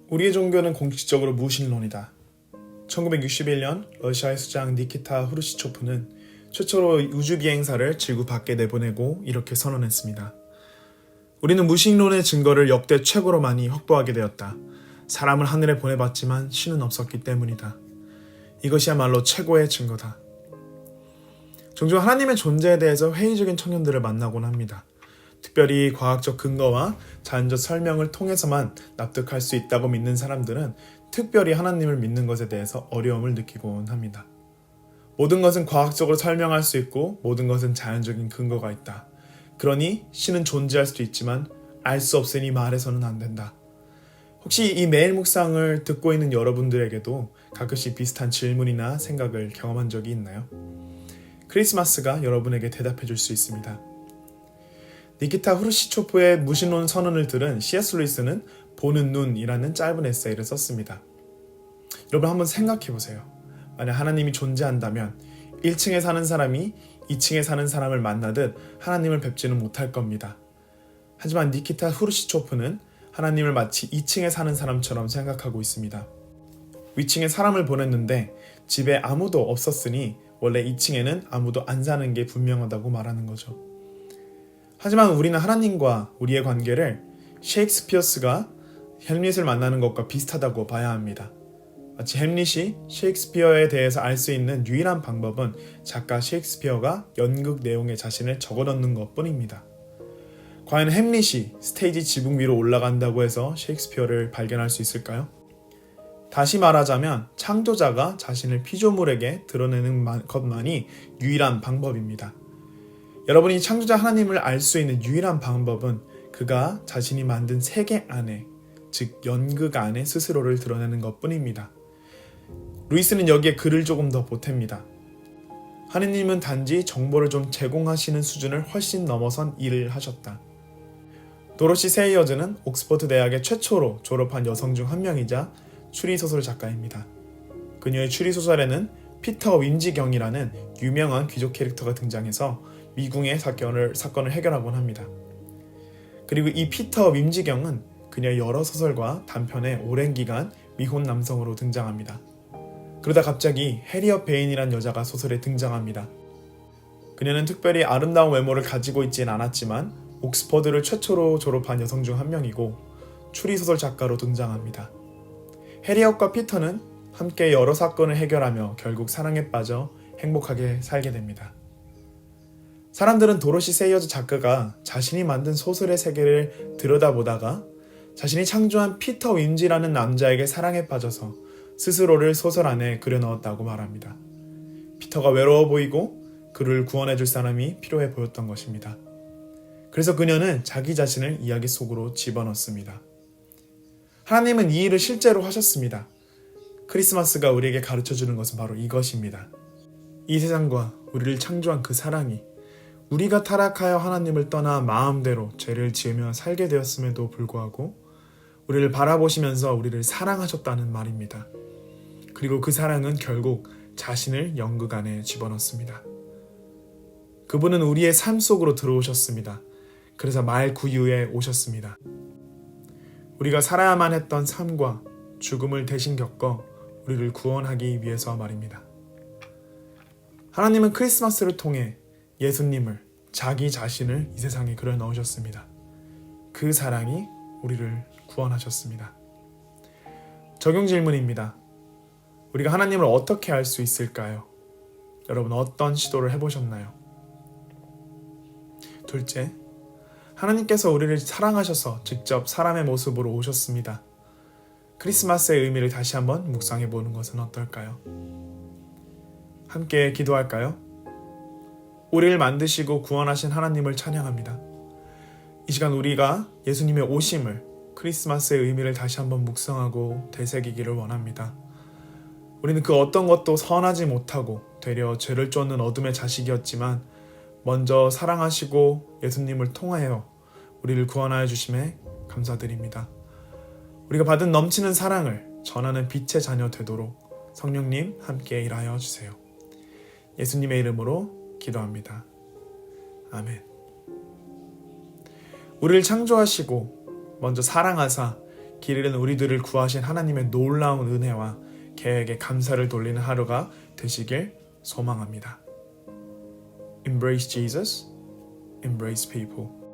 우리의 종교는 공식적으로 무신론이다. 1961년 러시아의 수장 니키타 후르시초프는 최초로 우주비행사를 지구 밖에 내보내고 이렇게 선언했습니다. 우리는 무신론의 증거를 역대 최고로 많이 확보하게 되었다. 사람을 하늘에 보내봤지만 신은 없었기 때문이다. 이것이야말로 최고의 증거다. 종종 하나님의 존재에 대해서 회의적인 청년들을 만나곤 합니다. 특별히 과학적 근거와 자연적 설명을 통해서만 납득할 수 있다고 믿는 사람들은 특별히 하나님을 믿는 것에 대해서 어려움을 느끼곤 합니다. 모든 것은 과학적으로 설명할 수 있고 모든 것은 자연적인 근거가 있다. 그러니 신은 존재할 수도 있지만 알 수 없으니 말해서는 안 된다. 혹시 이 매일 묵상을 듣고 있는 여러분들에게도 가끔씩 비슷한 질문이나 생각을 경험한 적이 있나요? 크리스마스가 여러분에게 대답해 줄 수 있습니다. 니키타 후르시초프의 무신론 선언을 들은 C.S. 루이스는 보는 눈이라는 짧은 에세이를 썼습니다. 여러분 한번 생각해 보세요. 만약 하나님이 존재한다면 1층에 사는 사람이 2층에 사는 사람을 만나듯 하나님을 뵙지는 못할 겁니다. 하지만 니키타 후르시초프는 하나님을 마치 2층에 사는 사람처럼 생각하고 있습니다. 위층에 사람을 보냈는데 집에 아무도 없었으니 원래 2층에는 아무도 안 사는 게 분명하다고 말하는 거죠. 하지만 우리는 하나님과 우리의 관계를 셰익스피어스가 햄릿을 만나는 것과 비슷하다고 봐야 합니다. 마치 햄릿이 셰익스피어에 대해서 알 수 있는 유일한 방법은 작가 셰익스피어가 연극 내용에 자신을 적어넣는 것뿐입니다. 과연 햄릿이 스테이지 지붕 위로 올라간다고 해서 셰익스피어를 발견할 수 있을까요? 다시 말하자면 창조자가 자신을 피조물에게 드러내는 것만이 유일한 방법입니다. 여러분이 창조자 하나님을 알 수 있는 유일한 방법은 그가 자신이 만든 세계 안에, 즉 연극 안에 스스로를 드러내는 것뿐입니다. 루이스는 여기에 글을 조금 더 보탭니다. 하느님은 단지 정보를 좀 제공하시는 수준을 훨씬 넘어선 일을 하셨다. 도로시 세이어즈는 옥스퍼드 대학의 최초로 졸업한 여성 중 한 명이자 추리소설 작가입니다. 그녀의 추리소설에는 피터 윈지경이라는 유명한 귀족 캐릭터가 등장해서 미궁의 사건을 해결하곤 합니다. 그리고 이 피터 윈지경은 그녀의 여러 소설과 단편에 오랜 기간 미혼 남성으로 등장합니다. 그러다 갑자기 해리엇 베인이란 여자가 소설에 등장합니다. 그녀는 특별히 아름다운 외모를 가지고 있진 않았지만 옥스퍼드를 최초로 졸업한 여성 중 한 명이고 추리소설 작가로 등장합니다. 해리엇과 피터는 함께 여러 사건을 해결하며 결국 사랑에 빠져 행복하게 살게 됩니다. 사람들은 도로시 세이어즈 작가가 자신이 만든 소설의 세계를 들여다보다가 자신이 창조한 피터 윈지라는 남자에게 사랑에 빠져서 스스로를 소설 안에 그려넣었다고 말합니다. 피터가 외로워 보이고 그를 구원해줄 사람이 필요해 보였던 것입니다. 그래서 그녀는 자기 자신을 이야기 속으로 집어넣습니다. 하나님은 이 일을 실제로 하셨습니다. 크리스마스가 우리에게 가르쳐주는 것은 바로 이것입니다. 이 세상과 우리를 창조한 그 사랑이 우리가 타락하여 하나님을 떠나 마음대로 죄를 지으며 살게 되었음에도 불구하고 우리를 바라보시면서 우리를 사랑하셨다는 말입니다. 그리고 그 사랑은 결국 자신을 연극 안에 집어넣습니다. 그분은 우리의 삶 속으로 들어오셨습니다. 그래서 말 구유에 오셨습니다. 우리가 살아야만 했던 삶과 죽음을 대신 겪어 우리를 구원하기 위해서 말입니다. 하나님은 크리스마스를 통해 예수님을, 자기 자신을 이 세상에 그려 넣으셨습니다. 그 사랑이 우리를 구원하셨습니다. 적용 질문입니다. 우리가 하나님을 어떻게 알 수 있을까요? 여러분 어떤 시도를 해보셨나요? 둘째, 하나님께서 우리를 사랑하셔서 직접 사람의 모습으로 오셨습니다. 크리스마스의 의미를 다시 한번 묵상해 보는 것은 어떨까요? 함께 기도할까요? 우리를 만드시고 구원하신 하나님을 찬양합니다. 이 시간 우리가 예수님의 오심을, 크리스마스의 의미를 다시 한번 묵상하고 되새기기를 원합니다. 우리는 그 어떤 것도 선하지 못하고 되려 죄를 쫓는 어둠의 자식이었지만 먼저 사랑하시고 예수님을 통하여 우리를 구원하여 주심에 감사드립니다. 우리가 받은 넘치는 사랑을 전하는 빛의 자녀 되도록 성령님 함께 일하여 주세요. 예수님의 이름으로 기도합니다. 아멘. 우리를 창조하시고 먼저 사랑하사 길 잃은 우리들을 구하신 하나님의 놀라운 은혜와 계획에 감사를 돌리는 하루가 되시길 소망합니다. Embrace Jesus, embrace people.